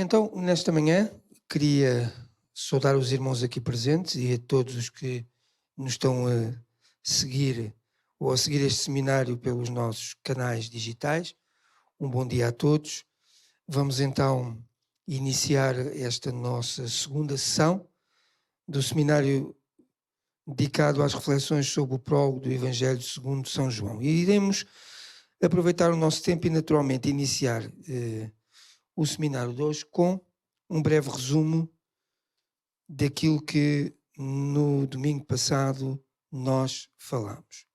Então, nesta manhã, queria saudar os irmãos aqui presentes e a todos os que nos estão a seguir ou a seguir este seminário pelos nossos canais digitais. Um bom dia a todos. Vamos então iniciar esta nossa segunda sessão do seminário dedicado às reflexões sobre o prólogo do Evangelho segundo São João. E iremos aproveitar o nosso tempo e naturalmente iniciar o seminário de hoje com um breve resumo daquilo que no domingo passado nós falámos.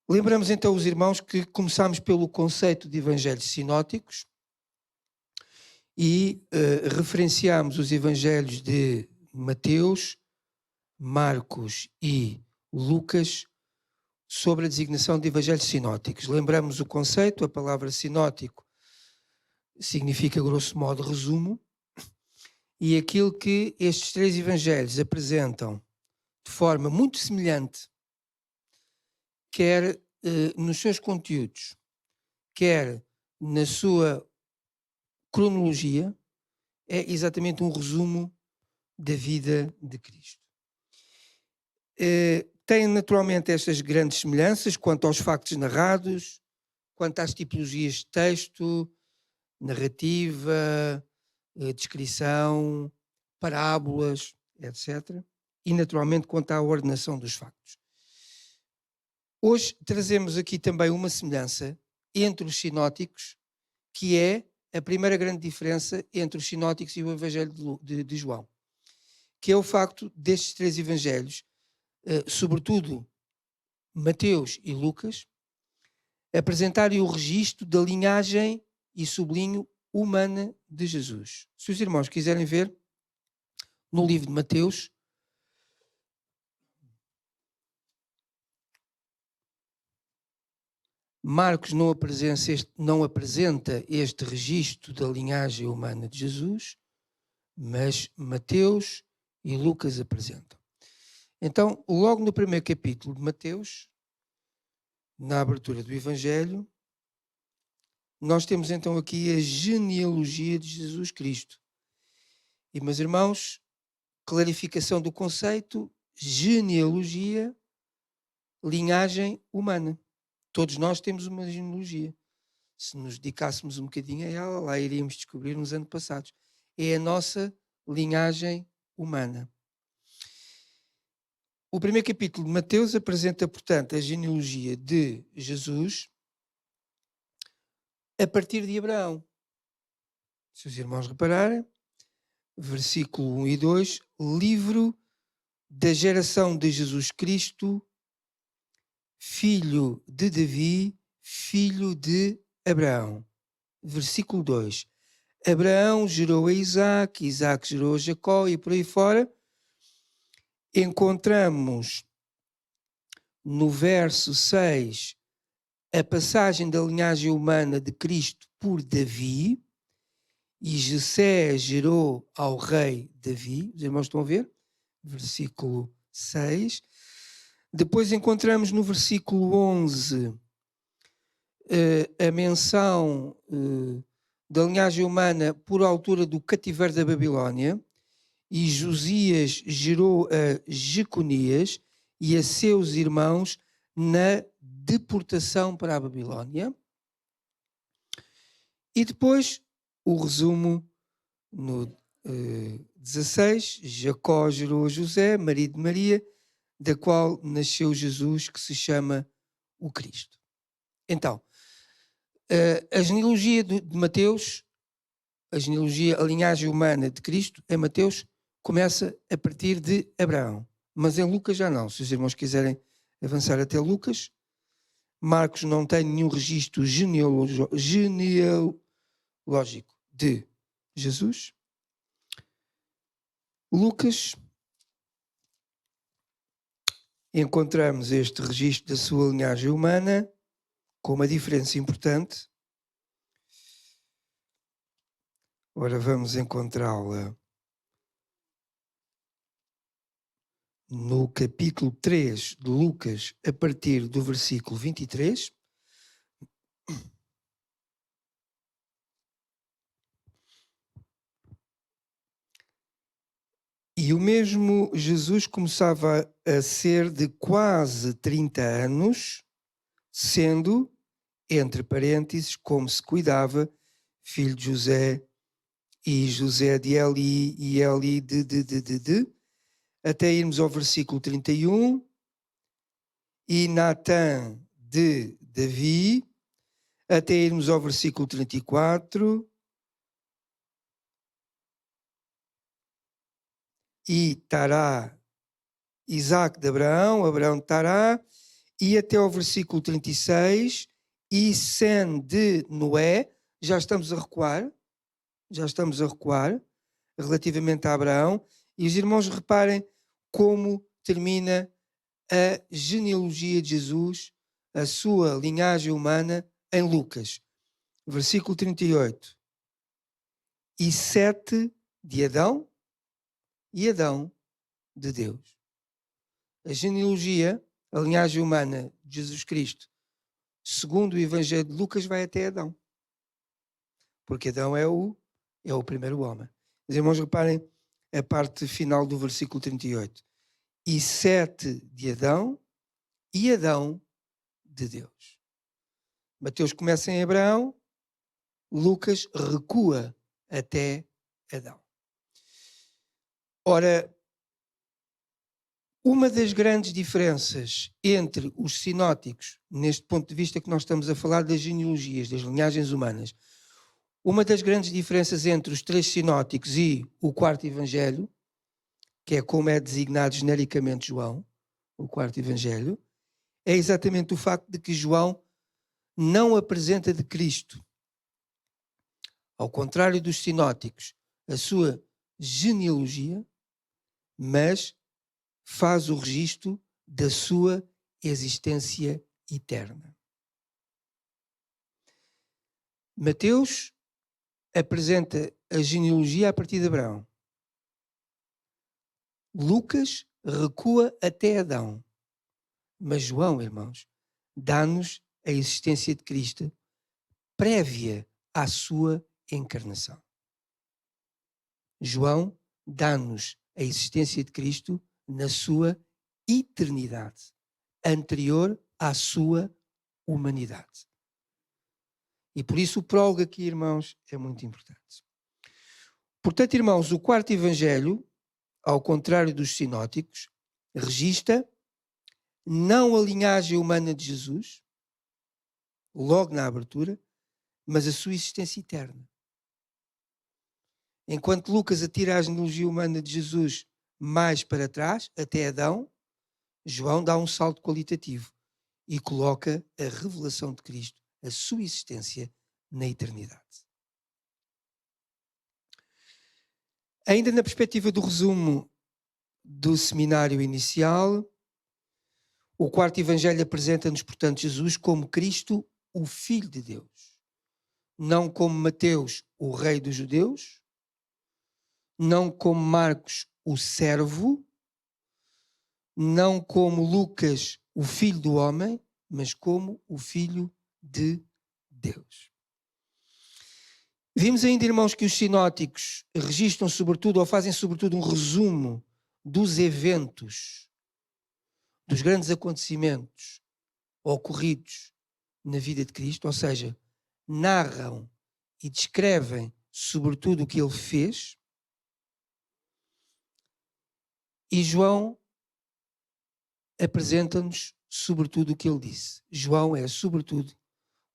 Lembramos então os irmãos que começámos pelo conceito de evangelhos sinóticos e referenciámos os evangelhos de Mateus, Marcos e Lucas sobre a designação de evangelhos sinóticos. Lembramos o conceito, a palavra sinótico significa grosso modo resumo, e aquilo que estes três evangelhos apresentam de forma muito semelhante, quer nos seus conteúdos, quer na sua cronologia, é exatamente um resumo da vida de Cristo. Tem naturalmente estas grandes semelhanças quanto aos factos narrados, quanto às tipologias de texto, narrativa, descrição, parábolas, etc. E naturalmente quanto à ordenação dos factos. Hoje trazemos aqui também uma semelhança entre os sinóticos, que é a primeira grande diferença entre os sinóticos e o Evangelho de João, que é o facto destes três evangelhos, sobretudo Mateus e Lucas, apresentarem o registro da linhagem, e sublinho, humana de Jesus. Se os irmãos quiserem ver, no livro de Mateus, Marcos não apresenta este registro da linhagem humana de Jesus, mas Mateus e Lucas apresentam. Então, logo no primeiro capítulo de Mateus, na abertura do Evangelho, nós temos então aqui a genealogia de Jesus Cristo. E, meus irmãos, clarificação do conceito, genealogia, linhagem humana. Todos nós temos uma genealogia. Se nos dedicássemos um bocadinho a ela, lá iríamos descobrir nos anos passados. É a nossa linhagem humana. O primeiro capítulo de Mateus apresenta, portanto, a genealogia de Jesus a partir de Abraão. Se os irmãos repararem, versículo 1 e 2, livro da geração de Jesus Cristo, filho de Davi, filho de Abraão. Versículo 2. Abraão gerou a Isaac, Isaac gerou a Jacó e por aí fora. Encontramos no verso 6 a passagem da linhagem humana de Cristo por Davi, e Jessé gerou ao rei Davi. Os irmãos estão a ver? Versículo 6. Depois encontramos no versículo 11 a menção da linhagem humana por altura do cativeiro da Babilónia, e Josias gerou a Jeconias e a seus irmãos na deportação para a Babilónia. E depois o resumo no 16, Jacó gerou a José, marido de Maria, da qual nasceu Jesus, que se chama o Cristo. Então, a genealogia de Mateus, a linhagem humana de Cristo, em Mateus, começa a partir de Abraão. Mas em Lucas já não. Se os irmãos quiserem avançar até Lucas, Marcos não tem nenhum registro genealógico de Jesus. Lucas, encontramos este registro da sua linhagem humana com uma diferença importante. Ora, vamos encontrá-la no capítulo 3 de Lucas, a partir do versículo 23. E o mesmo Jesus começava a ser de quase 30 anos, sendo, entre parênteses, como se cuidava, filho de José, e José de Eli, e Eli de, até irmos ao versículo 31, e Natã de Davi, até irmos ao versículo 34, e Tará, Isaac de Abraão, Abraão de Tará, e até ao versículo 36, e Sem de Noé. Já estamos a recuar relativamente a Abraão, e os irmãos reparem como termina a genealogia de Jesus, a sua linhagem humana, em Lucas. Versículo 38. E Sete de Adão, e Adão de Deus. A genealogia, a linhagem humana de Jesus Cristo, segundo o Evangelho de Lucas, vai até Adão. Porque Adão é o primeiro homem. Os irmãos reparem a parte final do versículo 38. E Sete de Adão, e Adão de Deus. Mateus começa em Abraão, Lucas recua até Adão. Ora, uma das grandes diferenças entre os sinóticos, neste ponto de vista que nós estamos a falar das genealogias, das linhagens humanas, uma das grandes diferenças entre os três sinóticos e o quarto evangelho, que é como é designado genericamente João, o quarto evangelho, é exatamente o facto de que João não apresenta de Cristo, ao contrário dos sinóticos, a sua genealogia, mas faz o registro da sua existência eterna. Mateus apresenta a genealogia a partir de Abraão. Lucas recua até Adão. Mas João, irmãos, dá-nos a existência de Cristo prévia à sua encarnação. João dá-nos a existência de Cristo na sua eternidade, anterior à sua humanidade. E por isso o prólogo aqui, irmãos, é muito importante. Portanto, irmãos, o quarto evangelho, ao contrário dos sinóticos, registra não a linhagem humana de Jesus, logo na abertura, mas a sua existência eterna. Enquanto Lucas atira a genealogia humana de Jesus mais para trás, até Adão, João dá um salto qualitativo e coloca a revelação de Cristo, a sua existência na eternidade. Ainda na perspectiva do resumo do seminário inicial, o quarto evangelho apresenta-nos, portanto, Jesus como Cristo, o Filho de Deus. Não como Mateus, o Rei dos Judeus, não como Marcos, o servo, não como Lucas, o Filho do homem, mas como o Filho de Deus. Vimos ainda, irmãos, que os sinóticos registram sobretudo, ou fazem sobretudo um resumo dos eventos, dos grandes acontecimentos ocorridos na vida de Cristo, ou seja, narram e descrevem sobretudo o que ele fez. E João apresenta-nos sobretudo o que ele disse. João é, sobretudo,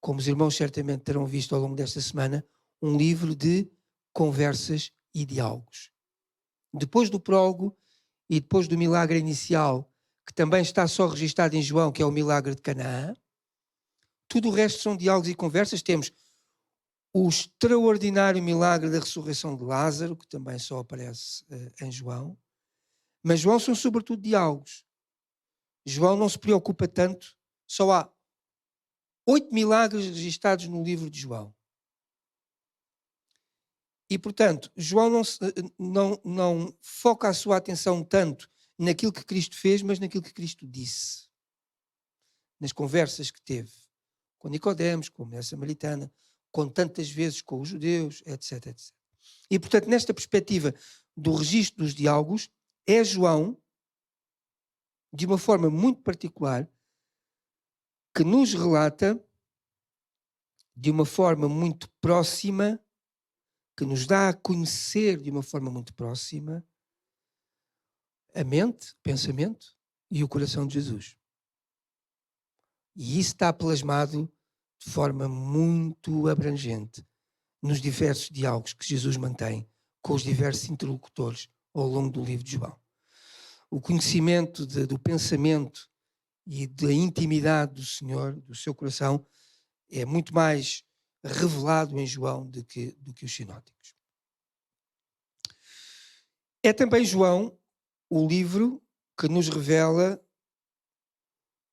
como os irmãos certamente terão visto ao longo desta semana, um livro de conversas e diálogos. Depois do prólogo e depois do milagre inicial, que também está só registado em João, que é o milagre de Canaã, tudo o resto são diálogos e conversas. Temos o extraordinário milagre da ressurreição de Lázaro, que também só aparece em João. Mas João são sobretudo diálogos. João não se preocupa tanto, só há 8 milagres registados no livro de João. E, portanto, João não foca a sua atenção tanto naquilo que Cristo fez, mas naquilo que Cristo disse. Nas conversas que teve com Nicodemos, com a mulher samaritana, com tantas vezes com os judeus, etc, etc. E, portanto, nesta perspectiva do registro dos diálogos é João, de uma forma muito particular, que nos relata de uma forma muito próxima, que nos dá a conhecer de uma forma muito próxima a mente, o pensamento e o coração de Jesus. E isso está plasmado de forma muito abrangente nos diversos diálogos que Jesus mantém com os diversos interlocutores ao longo do livro de João. O conhecimento do pensamento e da intimidade do Senhor, do seu coração, é muito mais revelado em João do que os sinóticos. É também João o livro que nos revela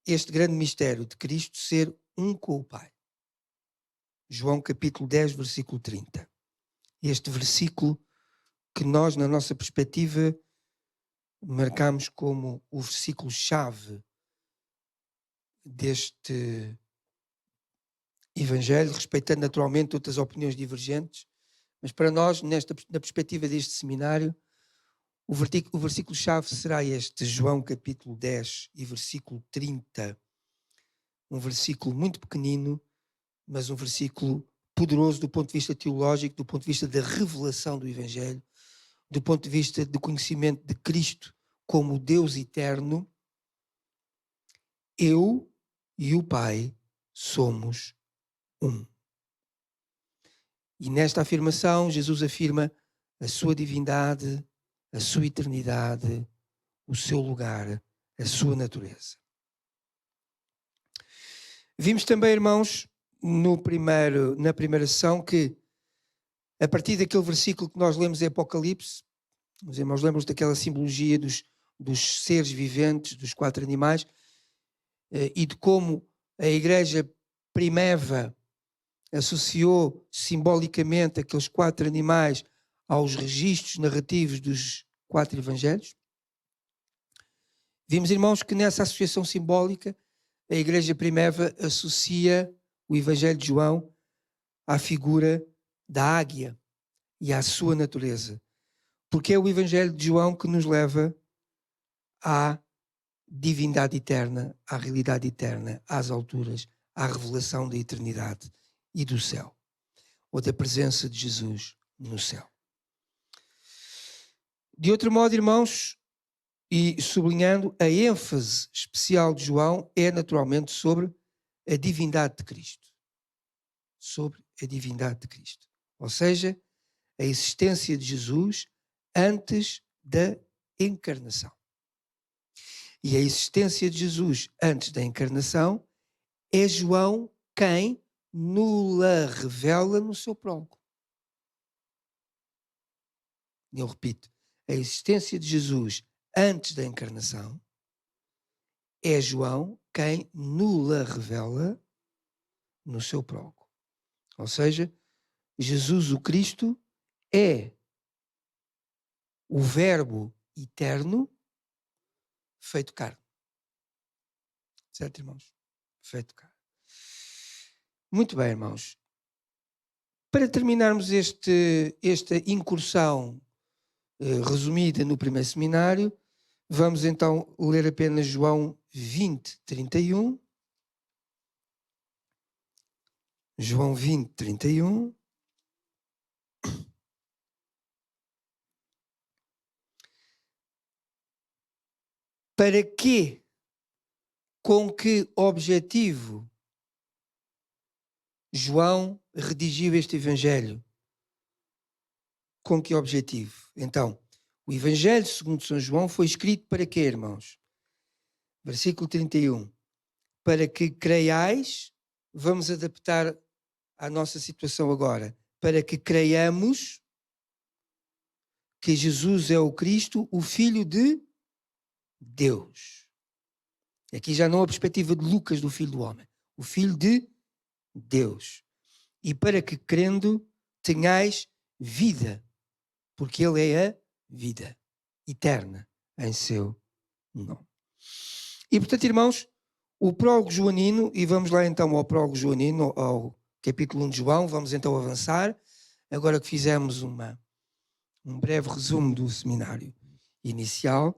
este grande mistério de Cristo ser um com o Pai. João capítulo 10, versículo 30. Este versículo que nós, na nossa perspectiva, marcamos como o versículo-chave deste Evangelho, respeitando naturalmente outras opiniões divergentes, mas para nós, na perspectiva deste seminário, o versículo-chave será este, João capítulo 10 e versículo 30, um versículo muito pequenino, mas um versículo poderoso do ponto de vista teológico, do ponto de vista da revelação do Evangelho, do ponto de vista do conhecimento de Cristo como Deus eterno. Eu e o Pai somos um. E nesta afirmação, Jesus afirma a sua divindade, a sua eternidade, o seu lugar, a sua natureza. Vimos também, irmãos, na primeira sessão, que a partir daquele versículo que nós lemos em Apocalipse, os irmãos lembram-se daquela simbologia dos seres viventes, dos 4 animais, e de como a Igreja primeva associou simbolicamente aqueles 4 animais aos registros narrativos dos 4 evangelhos. Vimos, irmãos, que nessa associação simbólica a Igreja primeva associa o Evangelho de João à figura da águia e à sua natureza, porque é o Evangelho de João que nos leva à divindade eterna, à realidade eterna, às alturas, à revelação da eternidade e do céu, ou da presença de Jesus no céu. De outro modo, irmãos, e sublinhando, a ênfase especial de João é naturalmente sobre a divindade de Cristo. Sobre a divindade de Cristo. Ou seja, a existência de Jesus antes da encarnação. E a existência de Jesus antes da encarnação é João quem nos-la revela no seu prólogo. Eu repito, a existência de Jesus antes da encarnação é João quem nos-la revela no seu prólogo. Ou seja, Jesus o Cristo é o Verbo eterno feito carne. Certo, irmãos? Feito carne. Muito bem, irmãos. Para terminarmos esta incursão resumida no primeiro seminário, vamos então ler apenas João 20, 31. João 20, 31. Para quê? Com que objetivo João redigiu este Evangelho? Com que objetivo? Então, o Evangelho segundo São João foi escrito para quê, irmãos? Versículo 31. Para que creiais, vamos adaptar à nossa situação agora, para que creiamos que Jesus é o Cristo, o Filho de Deus. Aqui já não a perspectiva de Lucas do Filho do Homem, o Filho de Deus. E para que crendo tenhais vida, porque Ele é a vida eterna em seu nome. E portanto, irmãos, o prólogo joanino, e vamos lá então ao prólogo joanino, ao capítulo 1 de João, vamos então avançar, agora que fizemos uma um breve resumo do seminário inicial.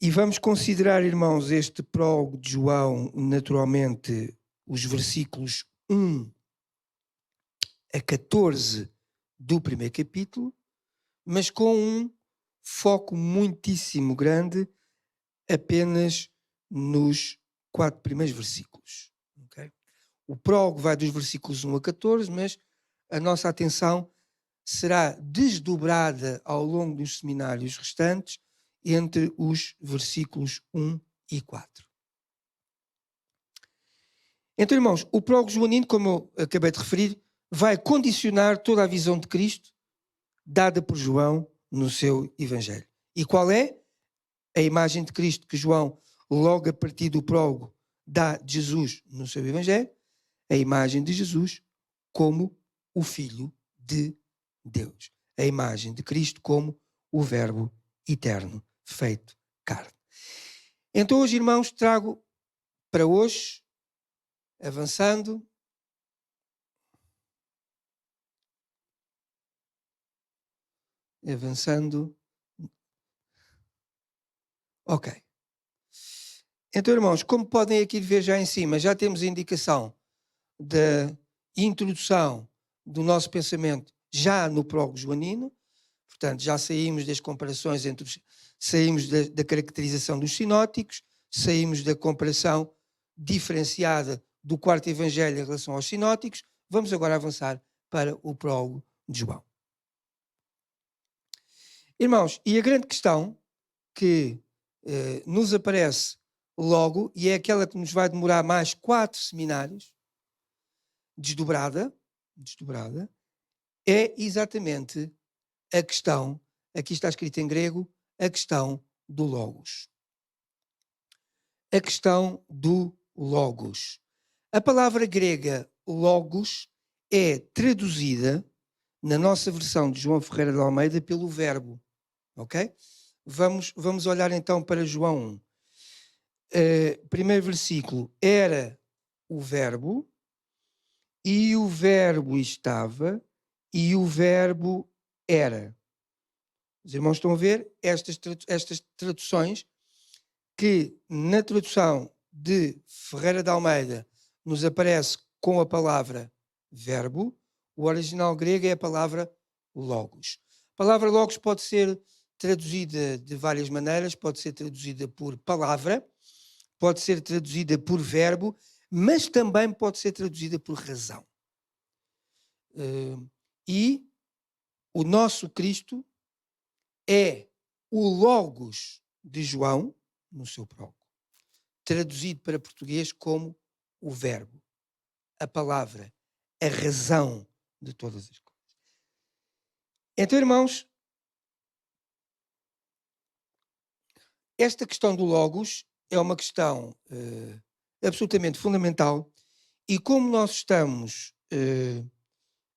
E vamos considerar, irmãos, este prólogo de João, naturalmente, os versículos 1 a 14 do primeiro capítulo, mas com um foco muitíssimo grande apenas nos 4 primeiros versículos. Okay? O prólogo vai dos versículos 1 a 14, mas a nossa atenção será desdobrada ao longo dos seminários restantes entre os versículos 1 e 4. Então, irmãos, o prólogo joanino, como eu acabei de referir, vai condicionar toda a visão de Cristo dada por João no seu Evangelho. E qual é a imagem de Cristo que João, logo a partir do prólogo, dá de Jesus no seu Evangelho? A imagem de Jesus como o Filho de Deus. A imagem de Cristo como o Verbo eterno feito carne. Então hoje, irmãos, trago para hoje, avançando, ok. Então, irmãos, como podem aqui ver já em cima, já temos a indicação da introdução do nosso pensamento já no prólogo joanino. Portanto, já saímos das comparações saímos da caracterização dos sinóticos, saímos da comparação diferenciada do quarto evangelho em relação aos sinóticos. Vamos agora avançar para o prólogo de João. Irmãos, e a grande questão que nos aparece logo, e é aquela que nos vai demorar mais 4 seminários, desdobrada, é exatamente a questão, aqui está escrito em grego, a questão do logos. A questão do logos. A palavra grega logos é traduzida na nossa versão de João Ferreira de Almeida pelo verbo. Ok? Vamos olhar então para João 1. Primeiro versículo. Era o verbo, e o verbo estava, e o verbo era. Os irmãos estão a ver estas traduções que na tradução de Ferreira de Almeida nos aparece com a palavra verbo. O original grego é a palavra logos. A palavra logos pode ser traduzida de várias maneiras, pode ser traduzida por palavra, pode ser traduzida por verbo, mas também pode ser traduzida por razão. E o nosso Cristo é o logos de João, no seu prólogo, traduzido para português como o verbo, a palavra, a razão de todas as coisas. Então, irmãos, esta questão do logos é uma questão absolutamente fundamental, e como nós estamos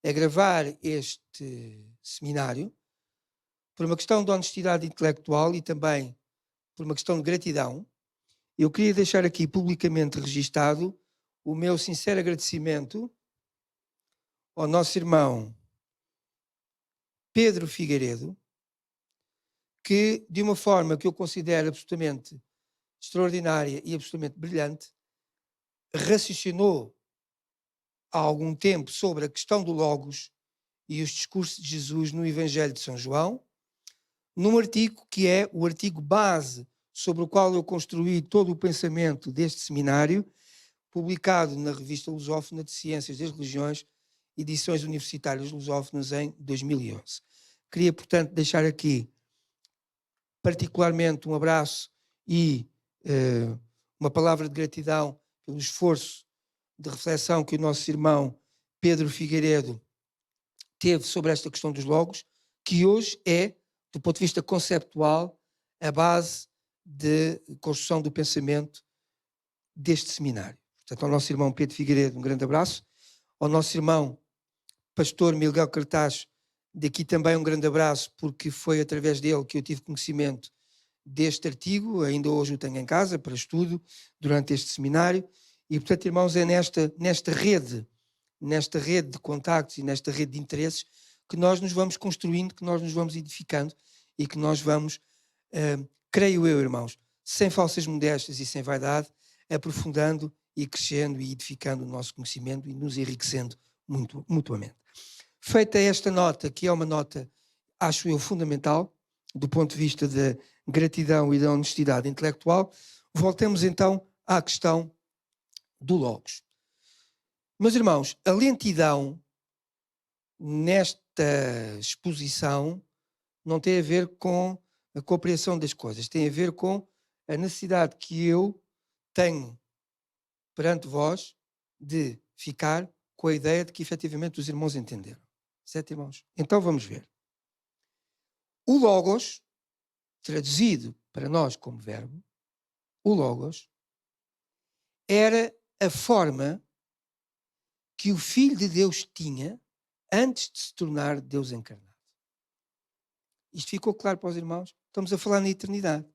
a gravar este seminário, por uma questão de honestidade intelectual e também por uma questão de gratidão, eu queria deixar aqui publicamente registado o meu sincero agradecimento ao nosso irmão Pedro Figueiredo, que, de uma forma que eu considero absolutamente extraordinária e absolutamente brilhante, raciocinou há algum tempo sobre a questão do logos e os discursos de Jesus no Evangelho de São João, num artigo que é o artigo base sobre o qual eu construí todo o pensamento deste seminário, publicado na revista Lusófona de Ciências das Religiões, Edições Universitárias Lusófonas, em 2011. Queria, portanto, deixar aqui particularmente um abraço e uma palavra de gratidão pelo esforço de reflexão que o nosso irmão Pedro Figueiredo teve sobre esta questão dos logos, que hoje é, do ponto de vista conceptual, a base de construção do pensamento deste seminário. Portanto, ao nosso irmão Pedro Figueiredo, um grande abraço. Ao nosso irmão pastor Miguel Cartaz, daqui também um grande abraço, porque foi através dele que eu tive conhecimento deste artigo, ainda hoje o tenho em casa para estudo durante este seminário, e portanto, irmãos, é nesta rede de contactos e nesta rede de interesses que nós nos vamos construindo, que nós nos vamos edificando e que nós vamos, creio eu, irmãos, sem falsas modéstias e sem vaidade, aprofundando e crescendo e edificando o nosso conhecimento e nos enriquecendo mutuamente. Feita esta nota, que é uma nota, acho eu, fundamental, do ponto de vista da gratidão e da honestidade intelectual, voltemos então à questão do Logos. Meus irmãos, a lentidão nesta exposição não tem a ver com a compreensão das coisas, tem a ver com a necessidade que eu tenho perante vós de ficar com a ideia de que efetivamente os irmãos entenderam. Certo, irmãos? Então vamos ver. O Logos, traduzido para nós como verbo, o Logos, era a forma que o Filho de Deus tinha antes de se tornar Deus encarnado. Isto ficou claro para os irmãos? Estamos a falar na eternidade.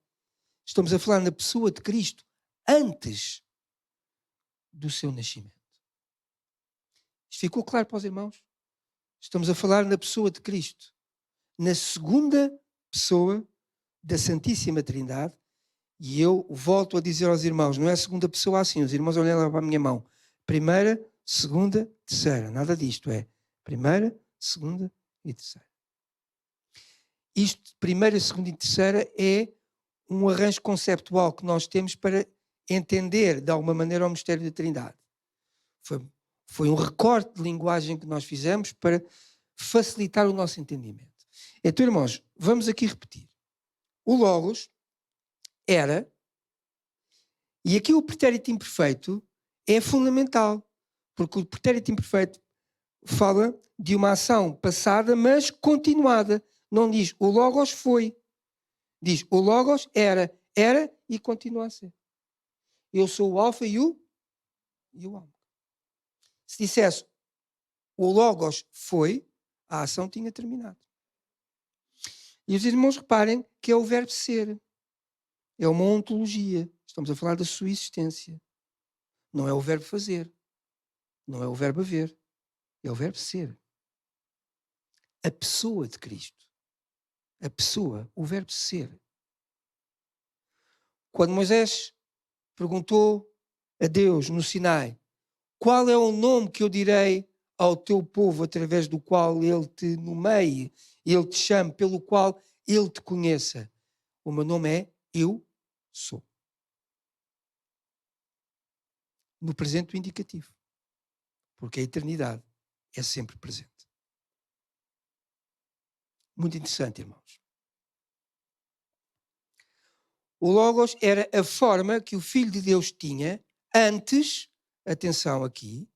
Estamos a falar na pessoa de Cristo antes do seu nascimento. Isto ficou claro para os irmãos? Estamos a falar na pessoa de Cristo, na segunda pessoa da Santíssima Trindade, e eu volto a dizer aos irmãos, não é a segunda pessoa assim, os irmãos olhem lá para a minha mão. Primeira, segunda, terceira. Nada disto, é primeira, segunda e terceira. Isto, primeira, segunda e terceira, é um arranjo conceptual que nós temos para entender, de alguma maneira, o mistério da Trindade. Foi um recorte de linguagem que nós fizemos para facilitar o nosso entendimento. Então, irmãos, vamos aqui repetir. O Logos era, e aqui o pretérito imperfeito é fundamental, porque o pretérito imperfeito fala de uma ação passada, mas continuada. Não diz o Logos foi. Diz o Logos era e continua a ser. Eu sou o alfa e o ômega. Se dissesse o Logos foi, a ação tinha terminado. E os irmãos reparem que é o verbo ser. É uma ontologia. Estamos a falar da sua existência. Não é o verbo fazer. Não é o verbo haver. É o verbo ser. A pessoa de Cristo. A pessoa, o verbo ser. Quando Moisés perguntou a Deus no Sinai, qual é o nome que eu direi ao teu povo através do qual ele te nomeie, ele te chame, pelo qual ele te conheça? O meu nome é Eu Sou. No presente o indicativo. Porque a eternidade é sempre presente. Muito interessante, irmãos. O Logos era a forma que o Filho de Deus tinha antes, atenção aqui,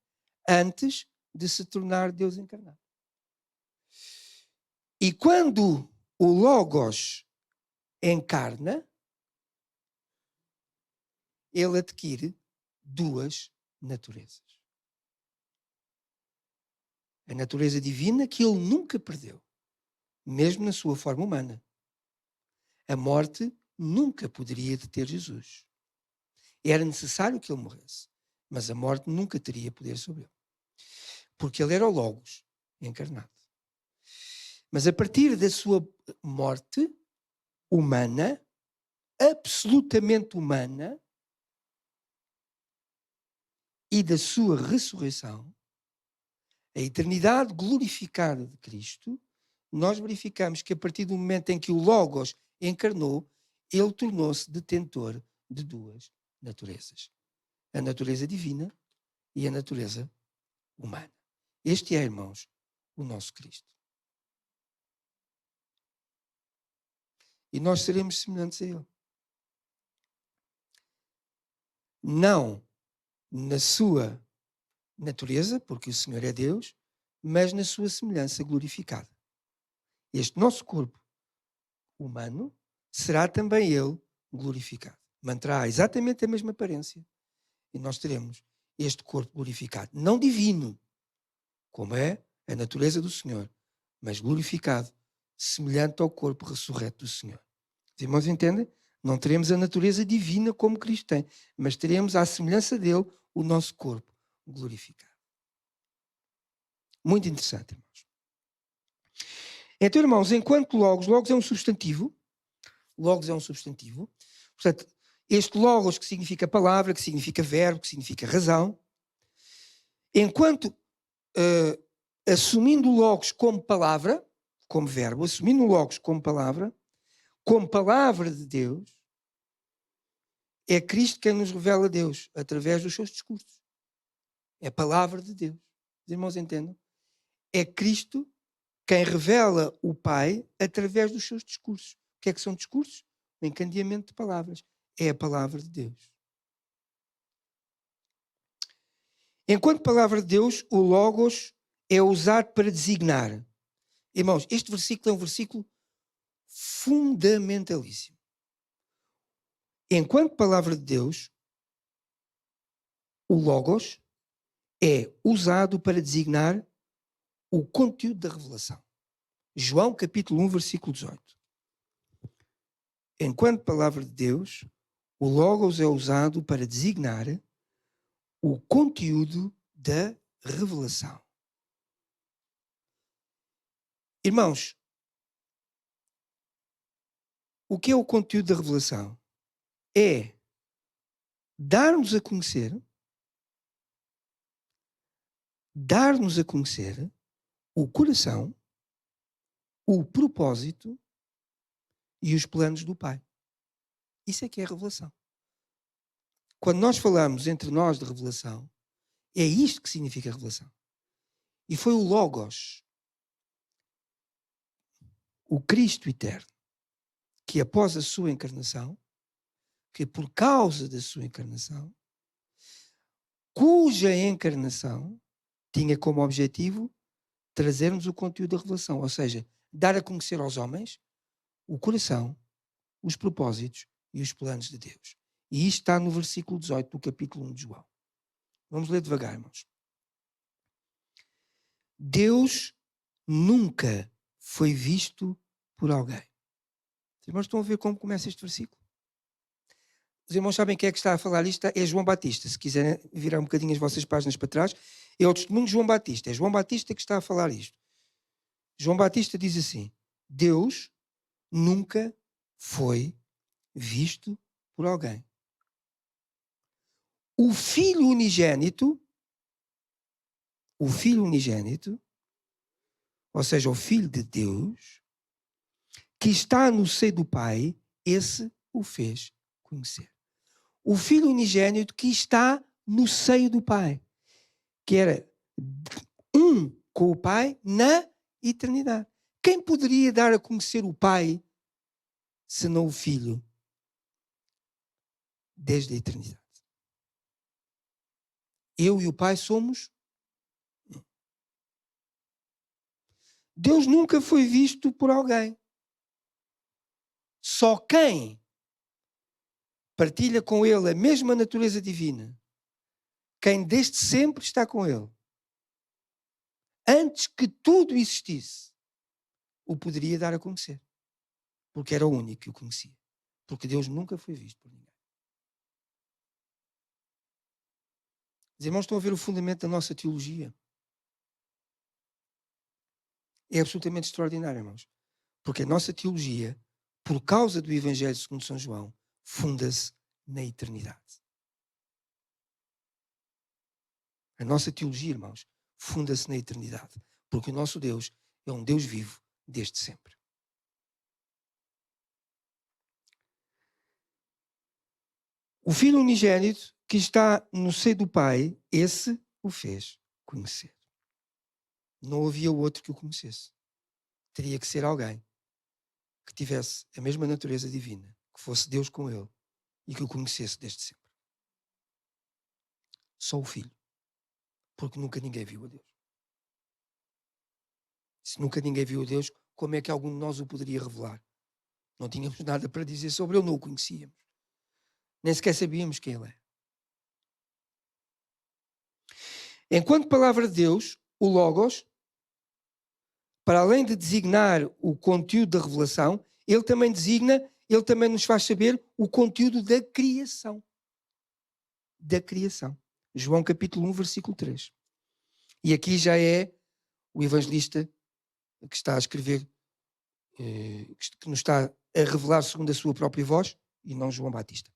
antes de se tornar Deus encarnado. E quando o Logos encarna, ele adquire duas naturezas. A natureza divina que ele nunca perdeu, mesmo na sua forma humana. A morte nunca poderia deter Jesus. Era necessário que ele morresse, mas a morte nunca teria poder sobre ele. Porque ele era o Logos encarnado. Mas a partir da sua morte humana, absolutamente humana, e da sua ressurreição, a eternidade glorificada de Cristo, nós verificamos que a partir do momento em que o Logos encarnou, ele tornou-se detentor de duas naturezas. A natureza divina e a natureza humana. Este é, irmãos, o nosso Cristo. E nós seremos semelhantes a ele. Não na sua natureza, porque o Senhor é Deus, mas na sua semelhança glorificada. Este nosso corpo humano será também ele glorificado. Manterá exatamente a mesma aparência. E nós teremos este corpo glorificado. Não divino, como é a natureza do Senhor, mas glorificado, semelhante ao corpo ressurreto do Senhor. Os irmãos entendem? Não teremos a natureza divina como Cristo tem, mas teremos à semelhança dele o nosso corpo glorificado. Muito interessante, irmãos. Então, irmãos, enquanto logos é um substantivo, portanto, este logos que significa palavra, que significa verbo, que significa razão, enquanto assumindo o logos como palavra, como verbo, assumindo o logos como palavra de Deus, é Cristo quem nos revela Deus através dos seus discursos. É a palavra de Deus. Os irmãos entendam? É Cristo quem revela o Pai através dos seus discursos. O que é que são discursos? O encadeamento de palavras. É a palavra de Deus. Enquanto palavra de Deus, o Logos é usado para designar. Irmãos, este versículo é um versículo fundamentalíssimo. Enquanto palavra de Deus, o Logos é usado para designar o conteúdo da revelação. João capítulo 1, versículo 18. Enquanto palavra de Deus, o Logos é usado para designar o conteúdo da revelação. Irmãos, o que é o conteúdo da revelação? É dar-nos a conhecer o coração, o propósito e os planos do Pai. Isso é que é a revelação. Quando nós falamos entre nós de revelação, é isto que significa revelação. E foi o Logos, o Cristo eterno, que após a sua encarnação, que por causa da sua encarnação, cuja encarnação tinha como objetivo trazer-nos o conteúdo da revelação, ou seja, dar a conhecer aos homens o coração, os propósitos e os planos de Deus. E isto está no versículo 18 do capítulo 1 de João. Vamos ler devagar, irmãos. Deus nunca foi visto por alguém. Os irmãos estão a ver como começa este versículo? Os irmãos sabem quem é que está a falar isto? É João Batista. Se quiserem virar um bocadinho as vossas páginas para trás, é o testemunho de João Batista. É João Batista que está a falar isto. João Batista diz assim: Deus nunca foi visto por alguém. O Filho unigênito, ou seja, o Filho de Deus, que está no seio do Pai, esse o fez conhecer. O Filho unigênito que está no seio do Pai, que era um com o Pai na eternidade. Quem poderia dar a conhecer o Pai senão o Filho desde a eternidade? Eu e o Pai somos um. Deus nunca foi visto por alguém. Só quem partilha com ele a mesma natureza divina, quem desde sempre está com ele, antes que tudo existisse, o poderia dar a conhecer. Porque era o único que o conhecia. Porque Deus nunca foi visto por ninguém. Os irmãos estão a ver o fundamento da nossa teologia. É absolutamente extraordinário, irmãos. Porque a nossa teologia, por causa do Evangelho segundo São João, funda-se na eternidade. A nossa teologia, irmãos, funda-se na eternidade. Porque o nosso Deus é um Deus vivo desde sempre. O Filho unigênito que está no seio do Pai, esse o fez conhecer. Não havia outro que o conhecesse. Teria que ser alguém que tivesse a mesma natureza divina, que fosse Deus com ele e que o conhecesse desde sempre. Só o Filho. Porque nunca ninguém viu a Deus. Se nunca ninguém viu a Deus, como é que algum de nós o poderia revelar? Não tínhamos nada para dizer sobre ele, não o conhecíamos. Nem sequer sabíamos quem ele é. Enquanto palavra de Deus, o Logos, para além de designar o conteúdo da revelação, ele também nos faz saber o conteúdo da criação. Da criação. João capítulo 1, versículo 3. E aqui já é o evangelista que está a escrever que nos está a revelar segundo a sua própria voz, e não João Batista.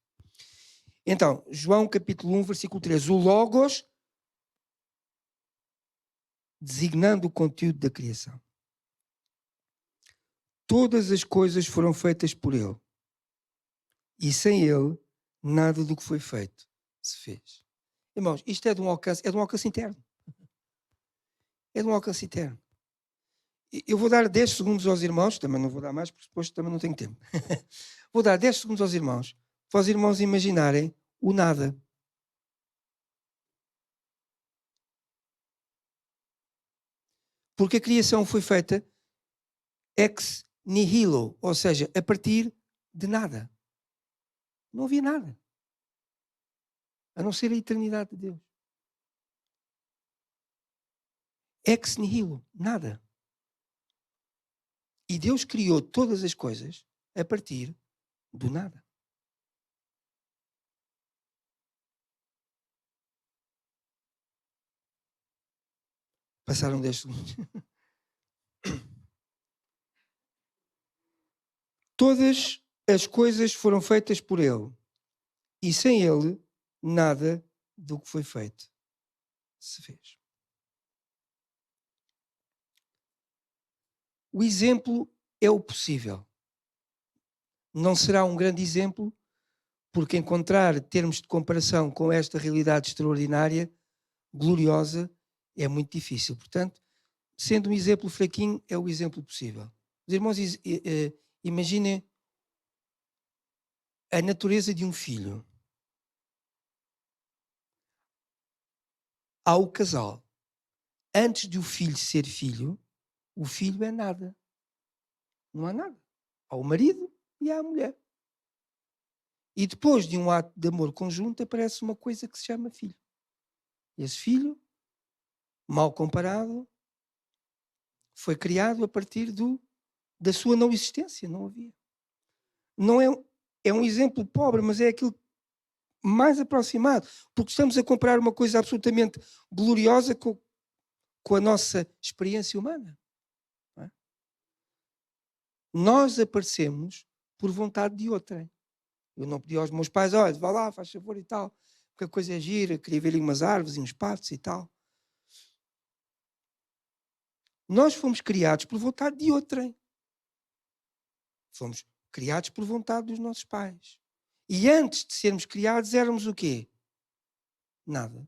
Então, João capítulo 1, versículo 3. O Logos, designando o conteúdo da criação. Todas as coisas foram feitas por ele. E sem ele, nada do que foi feito se fez. Irmãos, isto é de um alcance interno. É de um alcance interno. Eu vou dar 10 segundos aos irmãos, também não vou dar mais, porque depois também não tenho tempo. Vou dar 10 segundos aos irmãos, para os irmãos imaginarem o nada. Porque a criação foi feita ex nihilo, ou seja, a partir de nada. Não havia nada. A não ser a eternidade de Deus. Ex nihilo, nada. E Deus criou todas as coisas a partir do nada. Passaram 10 segundos. Todas as coisas foram feitas por ele. E sem ele, nada do que foi feito se fez. O exemplo é o possível. Não será um grande exemplo, porque encontrar termos de comparação com esta realidade extraordinária, gloriosa, é muito difícil. Portanto, sendo um exemplo fraquinho, é o exemplo possível. Os irmãos, imaginem a natureza de um filho. Há o casal. Antes de o filho ser filho, o filho é nada. Não há nada. Há o marido e há a mulher. E depois de um ato de amor conjunto aparece uma coisa que se chama filho. Esse filho, mal comparado, foi criado a partir da sua não existência. Não havia. Não é um exemplo pobre, mas é aquilo mais aproximado. Porque estamos a comparar uma coisa absolutamente gloriosa com a nossa experiência humana. Não é? Nós aparecemos por vontade de outrem. Eu não pedi aos meus pais, olha, vá lá, faz favor e tal, porque a coisa é gira, queria ver ali umas árvores e uns patos e tal. Nós fomos criados por vontade de outrem. Fomos criados por vontade dos nossos pais. E antes de sermos criados, éramos o quê? Nada.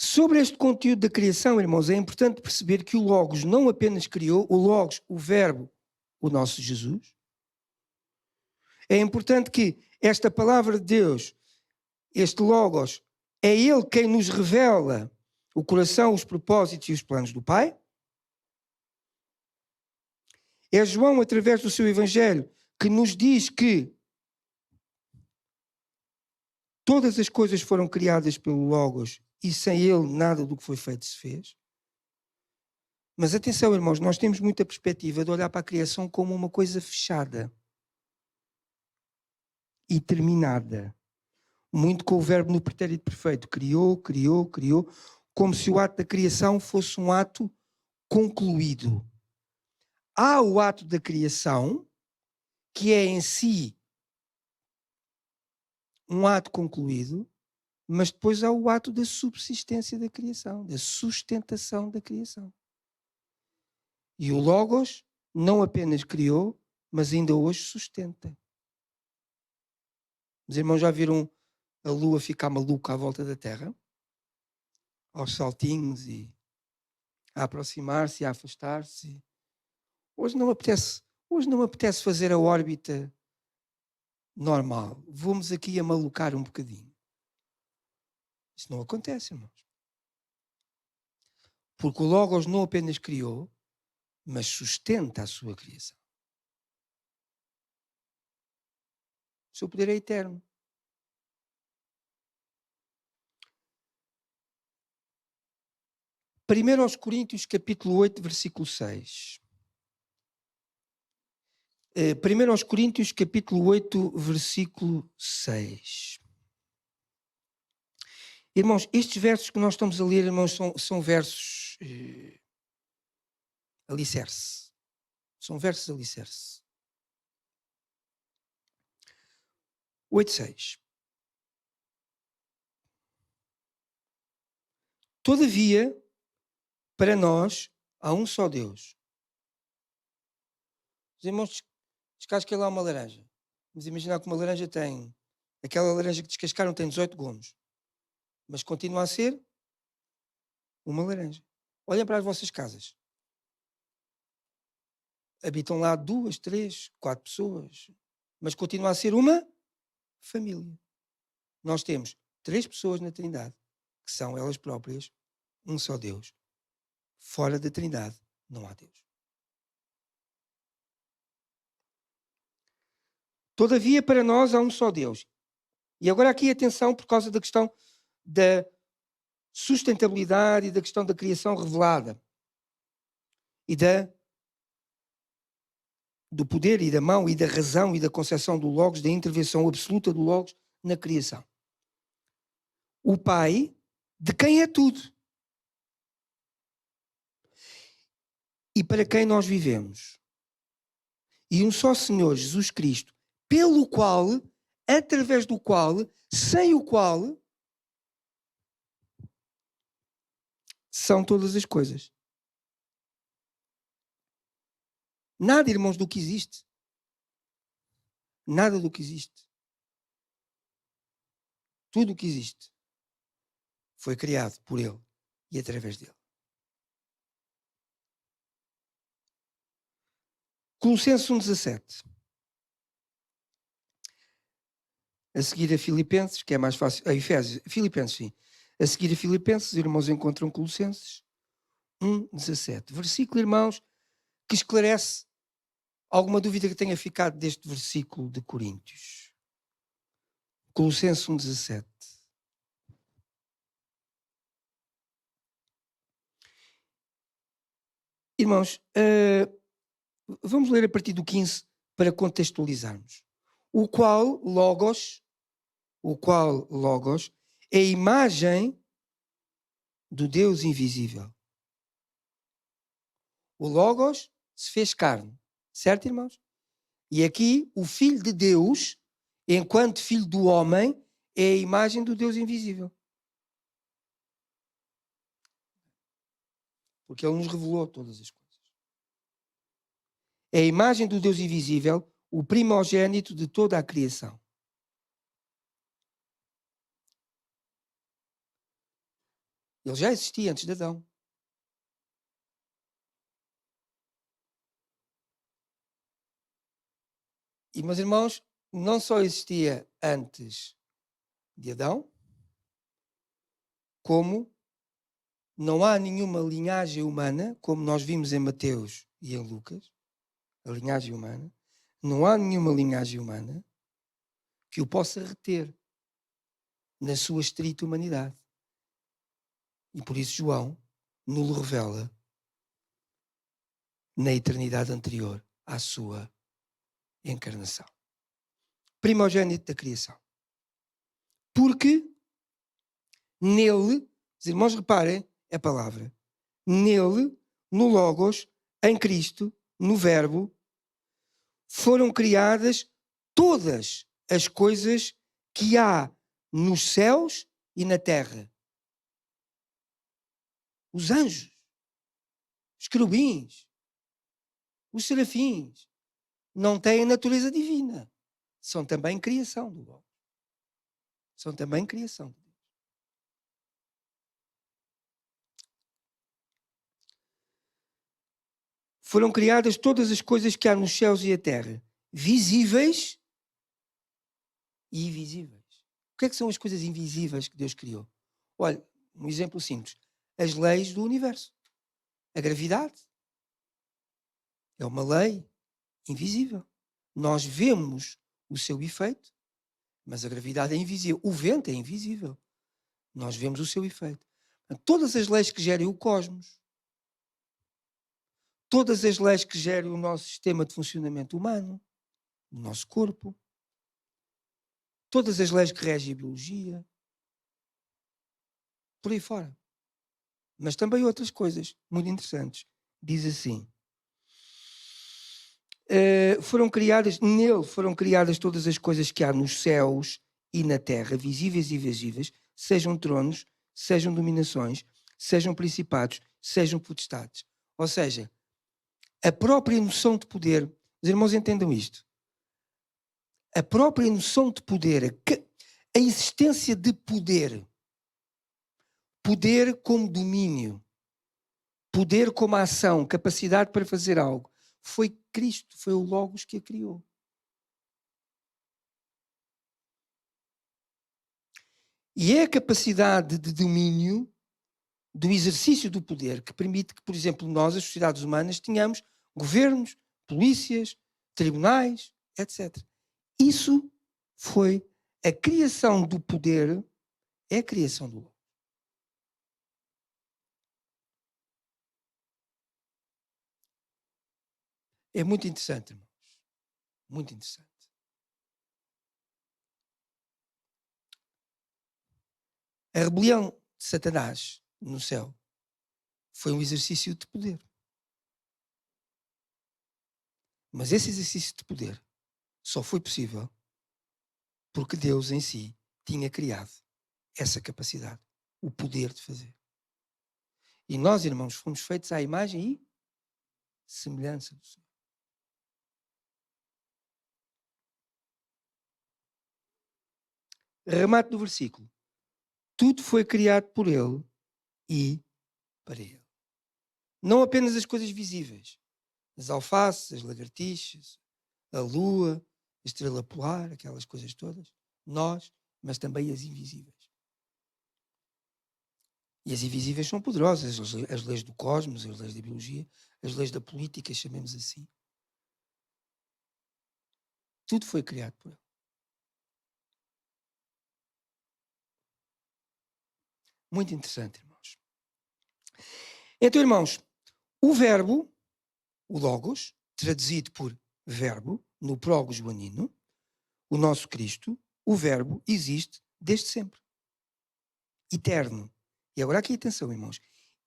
Sobre este conteúdo da criação, irmãos, é importante perceber que o Logos não apenas criou, o Logos, o Verbo, o nosso Jesus. É importante que esta palavra de Deus, este Logos, é Ele quem nos revela o coração, os propósitos e os planos do Pai. É João, através do seu Evangelho, que nos diz que todas as coisas foram criadas pelo Logos e sem ele nada do que foi feito se fez. Mas atenção, irmãos, nós temos muita perspectiva de olhar para a criação como uma coisa fechada e terminada. Muito com o verbo no pretérito perfeito. Criou, criou, criou, como se o ato da criação fosse um ato concluído. Há o ato da criação, que é em si um ato concluído, mas depois há o ato da subsistência da criação, da sustentação da criação. E o Logos não apenas criou, mas ainda hoje sustenta. Os irmãos já viram a Lua ficar maluca à volta da Terra? Aos saltinhos e a aproximar-se e a afastar-se. Hoje não me apetece fazer a órbita normal. Vamos aqui a malucar um bocadinho. Isso não acontece, irmãos. Porque o Logos não apenas criou, mas sustenta a sua criação. O seu poder é eterno. Primeiro aos Coríntios, capítulo 8, versículo 6. 1 aos Coríntios, capítulo 8, versículo 6. Irmãos, estes versos que nós estamos a ler, irmãos, são versos alicerce. São versos alicerce. 8:6. Todavia, para nós, há um só Deus. Os irmãos descasquem lá uma laranja. Vamos imaginar que uma laranja tem... Aquela laranja que descascaram tem 18 gomos. Mas continua a ser uma laranja. Olhem para as vossas casas. Habitam lá 2, 3, 4 pessoas. Mas continua a ser uma família. Nós temos 3 pessoas na Trindade, que são elas próprias um só Deus. Fora da Trindade não há Deus. Todavia, para nós há um só Deus. E agora aqui atenção por causa da questão da sustentabilidade e da questão da criação revelada. E do poder e da mão e da razão e da concepção do Logos, da intervenção absoluta do Logos na criação. O Pai, de quem é tudo. E para quem nós vivemos. E um só Senhor, Jesus Cristo, pelo qual, através do qual, sem o qual, são todas as coisas. Nada, irmãos, do que existe. Nada do que existe. Tudo o que existe foi criado por Ele e através dele. Colossenses 1:17. A seguir a Filipenses, que é mais fácil... A Efésios, Filipenses, sim. A seguir a Filipenses, os irmãos encontram Colossenses 1:17. Versículo, irmãos, que esclarece alguma dúvida que tenha ficado deste versículo de Coríntios. Colossenses 1:17. Irmãos, vamos ler a partir do 15 para contextualizarmos. O qual Logos, é a imagem do Deus invisível. O Logos se fez carne, certo, irmãos? E aqui o Filho de Deus, enquanto Filho do homem, é a imagem do Deus invisível. Porque Ele nos revelou todas as coisas. É a imagem do Deus invisível, o primogênito de toda a criação. Ele já existia antes de Adão. E, meus irmãos, não só existia antes de Adão, como não há nenhuma linhagem humana, como nós vimos em Mateus e em Lucas, a linhagem humana, não há nenhuma linhagem humana que o possa reter na sua estrita humanidade. E por isso João nos revela na eternidade anterior à sua encarnação. Primogênito da criação. Porque nele, os irmãos reparem a palavra, nele, no Logos, em Cristo, no Verbo, foram criadas todas as coisas que há nos céus e na terra. Os anjos, os querubins, os serafins, não têm natureza divina. São também criação do Logos. São também criação de Deus. Foram criadas todas as coisas que há nos céus e a terra, visíveis e invisíveis. O que é que são as coisas invisíveis que Deus criou? Olha, um exemplo simples. As leis do universo. A gravidade é uma lei invisível. Nós vemos o seu efeito, mas a gravidade é invisível. O vento é invisível. Nós vemos o seu efeito. Todas as leis que gerem o cosmos, todas as leis que gerem o nosso sistema de funcionamento humano, o nosso corpo, todas as leis que regem a biologia, por aí fora. Mas também outras coisas muito interessantes. Diz assim: nele foram criadas todas as coisas que há nos céus e na terra, visíveis e invisíveis, sejam tronos, sejam dominações, sejam principados, sejam potestades. Ou seja, a própria noção de poder, os irmãos entendam isto, a própria noção de poder, a existência de poder como domínio, poder como ação, capacidade para fazer algo, foi Cristo, foi o Logos que a criou. E é a capacidade de domínio do exercício do poder que permite que, por exemplo, nós, as sociedades humanas, tenhamos governos, polícias, tribunais, etc. Isso foi a criação do poder, é a criação do Logos. É muito interessante, irmãos. Muito interessante. A rebelião de Satanás no céu foi um exercício de poder. Mas esse exercício de poder só foi possível porque Deus em si tinha criado essa capacidade, o poder de fazer. E nós, irmãos, fomos feitos à imagem e semelhança do Senhor. Remate do versículo. Tudo foi criado por Ele e para Ele. Não apenas as coisas visíveis. As alfaces, as lagartixas, a lua, a estrela polar, aquelas coisas todas. Nós, mas também as invisíveis. E as invisíveis são poderosas. As leis do cosmos, as leis da biologia, as leis da política, chamemos assim. Tudo foi criado por Ele. Muito interessante, irmãos. Então, irmãos, o verbo, o logos, traduzido por verbo, no prólogo joanino, o nosso Cristo, o verbo existe desde sempre. Eterno. E agora aqui atenção, irmãos.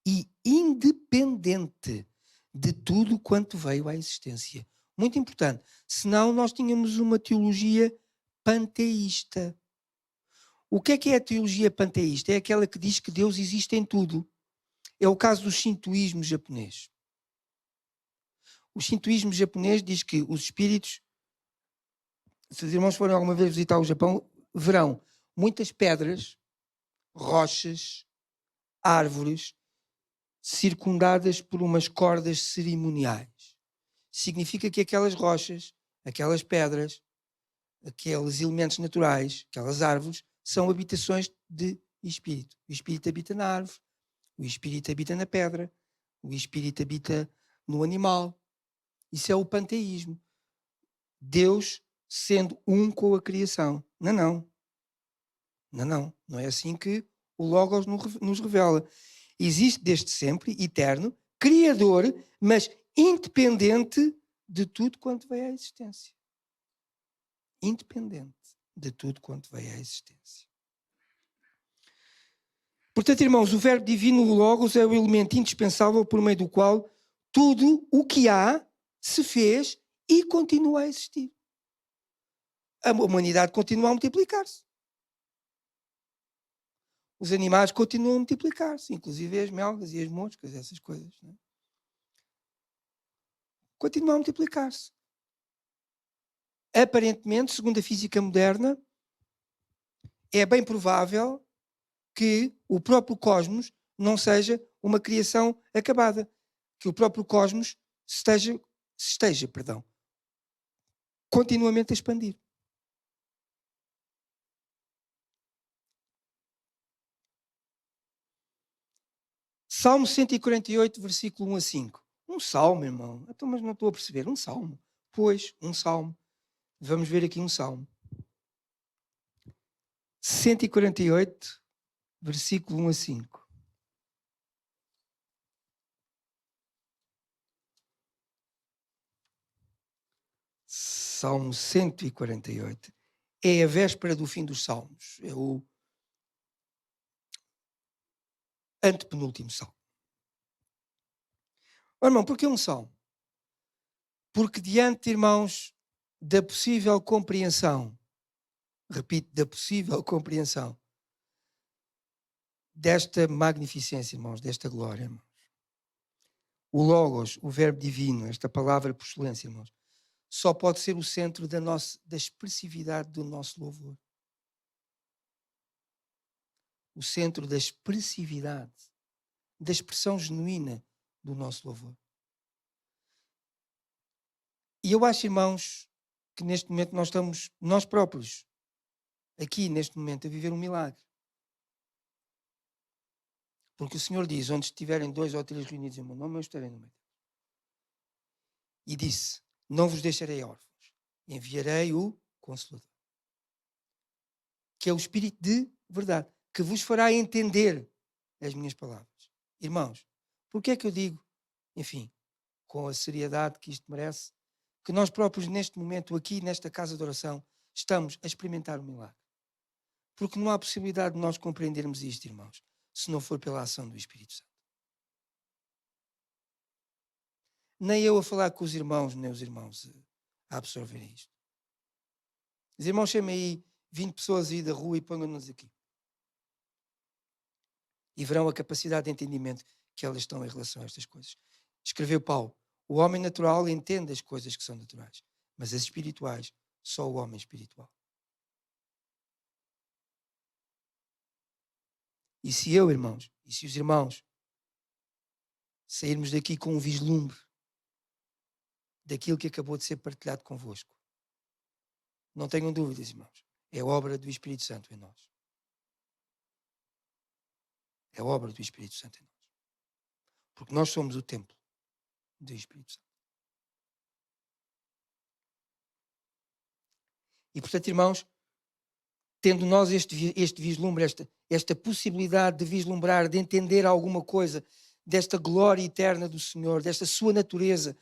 E independente de tudo quanto veio à existência. Muito importante. Senão nós tínhamos uma teologia panteísta. O que é a teologia panteísta? É aquela que diz que Deus existe em tudo. É o caso do shintoísmo japonês. O shintoísmo japonês diz que os espíritos, se os irmãos forem alguma vez visitar o Japão, verão muitas pedras, rochas, árvores, circundadas por umas cordas cerimoniais. Significa que aquelas rochas, aquelas pedras, aqueles elementos naturais, aquelas árvores, são habitações de espírito. O espírito habita na árvore, o espírito habita na pedra, o espírito habita no animal. Isso é o panteísmo. Deus sendo um com a criação. Não é assim que o Logos nos revela. Existe desde sempre, eterno, criador, mas independente de tudo quanto veio à existência. Independente de tudo quanto veio à existência. Portanto, irmãos, o verbo divino, o Logos, é o elemento indispensável por meio do qual tudo o que há se fez e continua a existir. A humanidade continua a multiplicar-se. Os animais continuam a multiplicar-se, inclusive as melgas e as moscas, essas coisas. Não é? Continuam a multiplicar-se. Aparentemente, segundo a física moderna, é bem provável que o próprio cosmos não seja uma criação acabada. Que o próprio cosmos esteja continuamente a expandir. Salmo 148, versículo 1 a 5. Um salmo, irmão. Então, mas não estou a perceber. Um salmo. Pois, um salmo. Vamos ver aqui um salmo. 148, versículo 1 a 5. Salmo 148. É a véspera do fim dos salmos. antepenúltimo salmo. Oh, irmão, porquê um salmo? Porque diante, irmãos, da possível compreensão, repito, da possível compreensão desta magnificência, irmãos, desta glória, irmãos, o Logos, o verbo divino, esta palavra por excelência, irmãos, só pode ser o centro da expressividade do nosso louvor. O centro da expressividade, da expressão genuína do nosso louvor. E eu acho, irmãos, que neste momento nós estamos, nós próprios, aqui neste momento, a viver um milagre. Porque o Senhor diz, onde estiverem 2 ou 3 reunidos em meu nome, eu estarei no meio. E disse, não vos deixarei órfãos, enviarei o Consolador, que é o Espírito de verdade, que vos fará entender as minhas palavras. Irmãos, porque é que eu digo, enfim, com a seriedade que isto merece, que nós próprios neste momento, aqui nesta casa de oração, estamos a experimentar o milagre? Porque não há possibilidade de nós compreendermos isto, irmãos, se não for pela ação do Espírito Santo. Nem eu a falar com os irmãos, nem os irmãos a absorverem isto. Os irmãos chamem aí 20 pessoas aí da rua e ponham-nos aqui. E verão a capacidade de entendimento que elas estão em relação a estas coisas. Escreveu Paulo, o homem natural entende as coisas que são naturais, mas as espirituais, só o homem espiritual. E se eu, irmãos, e se os irmãos sairmos daqui com um vislumbre daquilo que acabou de ser partilhado convosco, não tenham dúvidas, irmãos, é obra do Espírito Santo em nós. É obra do Espírito Santo em nós. Porque nós somos o templo do Espírito Santo. E, portanto, irmãos, tendo nós este vislumbre, esta possibilidade de vislumbrar, de entender alguma coisa desta glória eterna do Senhor, desta sua natureza,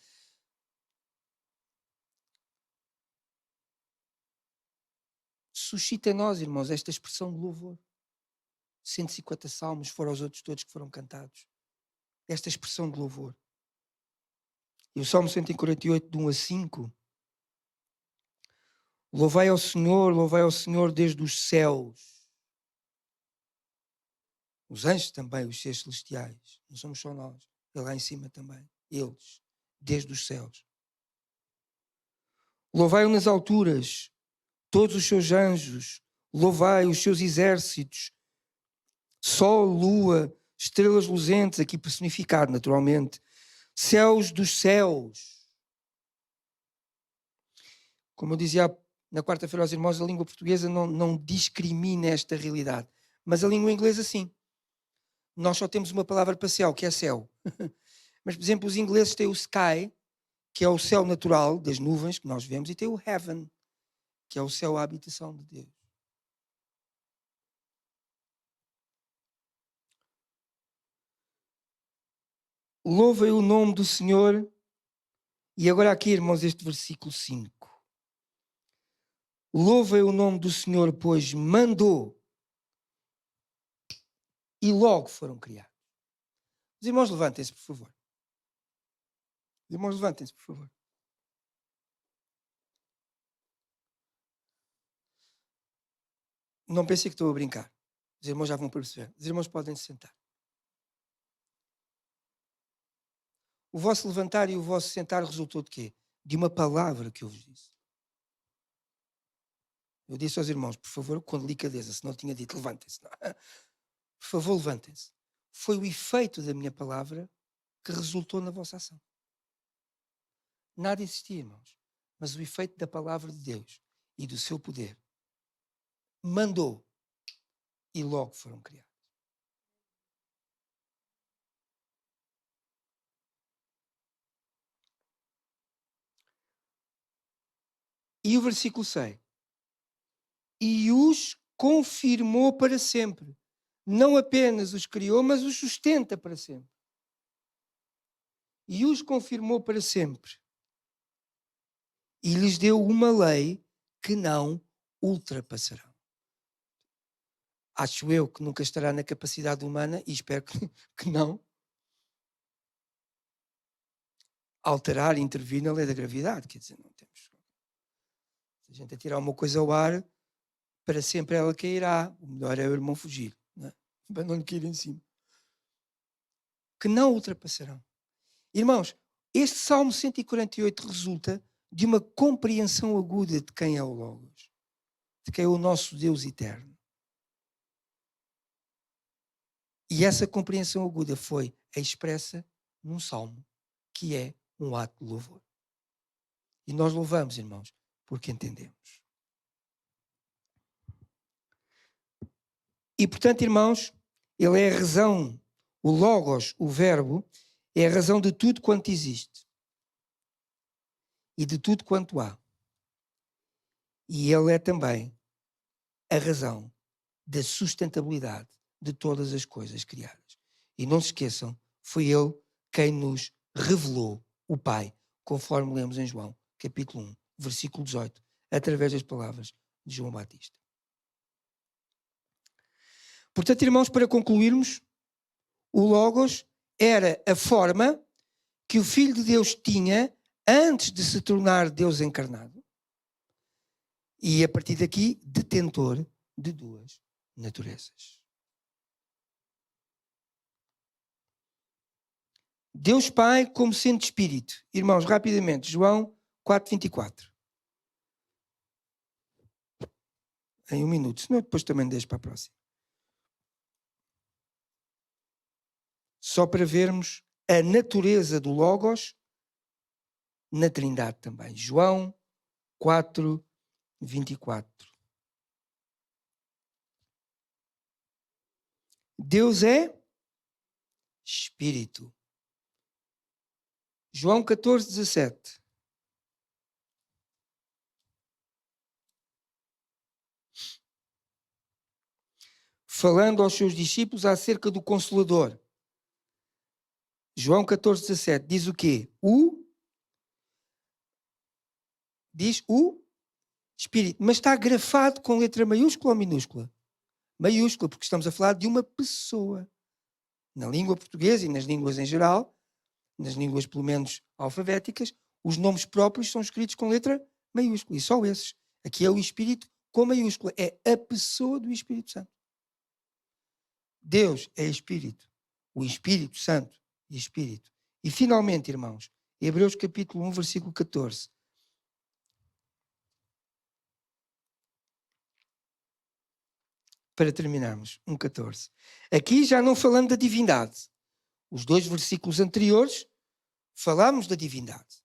suscita em nós, irmãos, esta expressão de louvor. 150 salmos, fora os outros todos que foram cantados. Esta expressão de louvor. E o Salmo 148, de 1 a 5. Louvai ao Senhor desde os céus. Os anjos também, os seres celestiais. Não somos só nós. É lá em cima também. Eles, desde os céus. Louvai-o nas alturas, todos os seus anjos. Louvai os seus exércitos. Sol, lua, estrelas luzentes, aqui personificado naturalmente. Céus dos céus. Como eu dizia na quarta-feira aos irmãos, a língua portuguesa não discrimina esta realidade. Mas a língua inglesa sim. Nós só temos uma palavra para céu, que é céu. Mas, por exemplo, os ingleses têm o sky, que é o céu natural das nuvens que nós vemos, e tem o heaven, que é o céu, a habitação de Deus. Louvem o nome do Senhor. E agora aqui, irmãos, este versículo 5. Louvem o nome do Senhor, pois mandou e logo foram criados. Os irmãos, levantem-se, por favor. Os irmãos, levantem-se, por favor. Não pensei que estou a brincar. Os irmãos já vão perceber. Os irmãos podem se sentar. O vosso levantar e o vosso sentar resultou de quê? De uma palavra que eu vos disse. Eu disse aos irmãos, por favor, com delicadeza, se não tinha dito, levantem-se. Por favor, levantem-se. Foi o efeito da minha palavra que resultou na vossa ação. Nada existia, irmãos. Mas o efeito da palavra de Deus e do seu poder mandou e logo foram criados. E o versículo 6. E os confirmou para sempre. Não apenas os criou, mas os sustenta para sempre. E os confirmou para sempre. E lhes deu uma lei que não ultrapassarão. acho eu que nunca estará na capacidade humana, e espero que não, alterar, intervir na lei da gravidade. Quer dizer, não temos. Se a gente atirar uma coisa ao ar, para sempre ela cairá. O melhor é o irmão fugir, não é? Para não lhe cair em cima. Que não ultrapassarão. Irmãos, este Salmo 148 resulta de uma compreensão aguda de quem é o Logos, de quem é o nosso Deus eterno. E essa compreensão aguda foi expressa num salmo, que é um ato de louvor. E nós louvamos, irmãos, porque entendemos. E, portanto, irmãos, ele é a razão, o Logos, o verbo, é a razão de tudo quanto existe. E de tudo quanto há. E ele é também a razão da sustentabilidade de todas as coisas criadas. E não se esqueçam, foi ele quem nos revelou o Pai, conforme lemos em João, capítulo 1, versículo 18, através das palavras de João Batista. Portanto, irmãos, para concluirmos, o Logos era a forma que o Filho de Deus tinha antes de se tornar Deus encarnado. E, a partir daqui, detentor de duas naturezas. Deus Pai como sendo Espírito. Irmãos, rapidamente, João 4:24. Em 1 minuto, senão depois também deixo para a próxima. Só para vermos a natureza do Logos na Trindade também. João 4:24. Deus é Espírito. João 14:17. Falando aos seus discípulos acerca do Consolador. João 14:17 diz o quê? Diz o Espírito. Mas está grafado com letra maiúscula ou minúscula? Maiúscula, porque estamos a falar de uma pessoa. Na língua portuguesa e nas línguas em geral, nas línguas pelo menos alfabéticas, os nomes próprios são escritos com letra maiúscula. E só esses. Aqui é o Espírito com maiúscula. É a pessoa do Espírito Santo. Deus é Espírito. O Espírito Santo e Espírito. E finalmente, irmãos, Hebreus capítulo 1, versículo 14. Para terminarmos, 1:14. Aqui já não falando da divindade. Os 2 versículos anteriores falámos da divindade.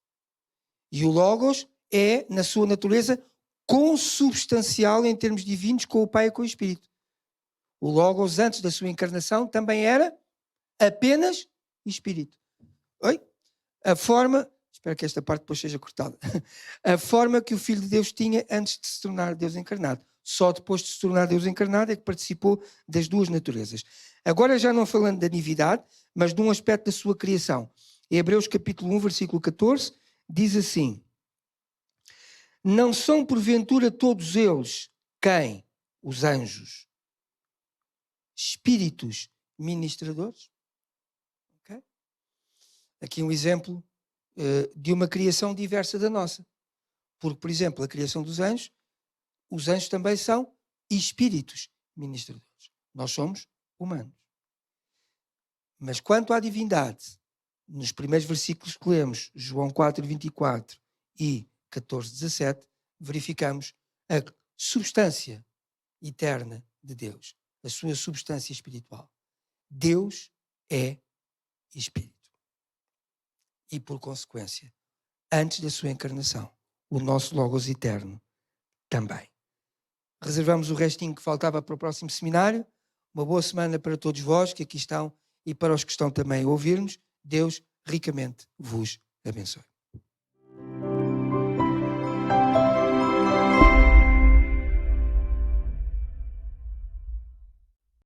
E o Logos é, na sua natureza, consubstancial em termos divinos com o Pai e com o Espírito. O Logos, antes da sua encarnação, também era apenas Espírito. Oi? A forma, espero que esta parte depois seja cortada, a forma que o Filho de Deus tinha antes de se tornar Deus encarnado. Só depois de se tornar Deus encarnado é que participou das duas naturezas. Agora já não falando da divindade, mas de um aspecto da sua criação. Em Hebreus capítulo 1, versículo 14, diz assim: não são porventura todos eles quem? Os anjos. Espíritos ministradores. Okay? Aqui um exemplo de uma criação diversa da nossa. Porque, por exemplo, a criação dos anjos, os anjos também são espíritos ministradores. Nós somos humanos. Mas quanto à divindade, nos primeiros versículos que lemos, João 4:24 e 14:17, verificamos a substância eterna de Deus, a sua substância espiritual. Deus é Espírito. E, por consequência, antes da sua encarnação, o nosso Logos eterno também. Reservamos o restinho que faltava para o próximo seminário. Uma boa semana para todos vós que aqui estão e para os que estão também a ouvir-nos. Deus ricamente vos abençoe.